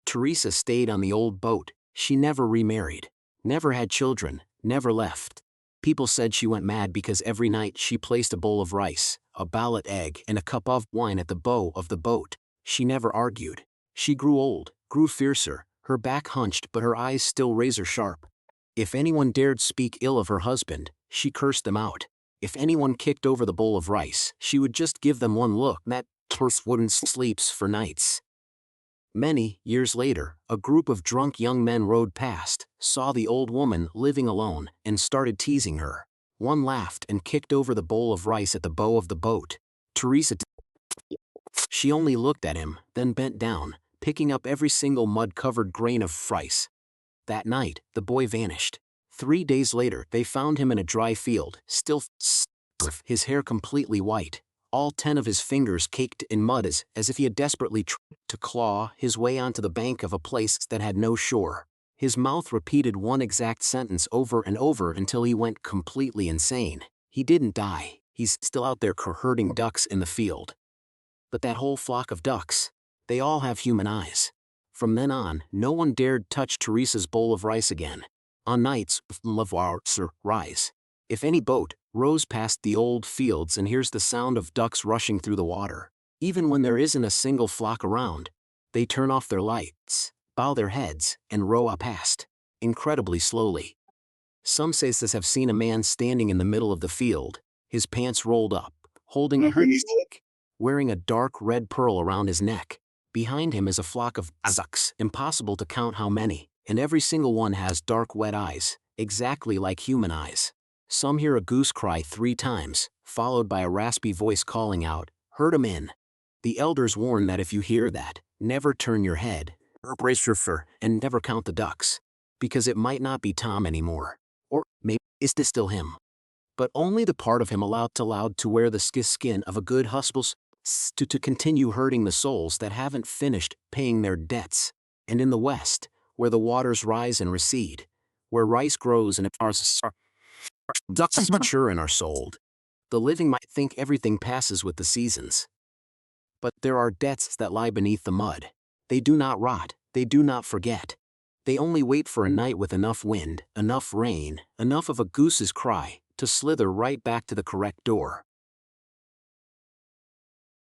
Teresa stayed on the old boat. She never remarried, never had children, never left. People said she went mad because every night she placed a bowl of rice, a ballot egg, and a cup of wine at the bow of the boat. She never argued. She grew old, grew fiercer, her back hunched but her eyes still razor sharp. If anyone dared speak ill of her husband, she cursed them out. If anyone kicked over the bowl of rice, she would just give them one look that wouldn't sleep for nights. Many years later, a group of drunk young men rode past, saw the old woman living alone, and started teasing her. One laughed and kicked over the bowl of rice at the bow of the boat. Teresa, she only looked at him, then bent down, picking up every single mud-covered grain of rice. That night, the boy vanished. 3 days later, they found him in a dry field, still his hair completely white, all 10 of his fingers caked in mud as if he had desperately tried to claw his way onto the bank of a place that had no shore. His mouth repeated one exact sentence over and over until he went completely insane. He didn't die. He's still out there herding ducks in the field. But that whole flock of ducks, they all have human eyes. From then on, no one dared touch Teresa's bowl of rice again. On nights, rise. If any boat rows past the old fields and hears the sound of ducks rushing through the water, even when there isn't a single flock around, they turn off their lights, bow their heads, and row up past, incredibly slowly. Some sailors have seen a man standing in the middle of the field, his pants rolled up, holding a herding stick, wearing a dark red pearl around his neck. Behind him is a flock of ducks, impossible to count how many, and every single one has dark wet eyes, exactly like human eyes. Some hear a goose cry 3 times, followed by a raspy voice calling out, "Herd 'em in." The elders warn that if you hear that, never turn your head, brace your fur, and never count the ducks, because it might not be Tom anymore. Or maybe is this still him? But only the part of him allowed to wear the skin of a good husband to continue herding the souls that haven't finished paying their debts. And in the West, where the waters rise and recede, where rice grows and ducks mature and are sold, the living might think everything passes with the seasons. But there are debts that lie beneath the mud. They do not rot, they do not forget. They only wait for a night with enough wind, enough rain, enough of a goose's cry, to slither right back to the correct door.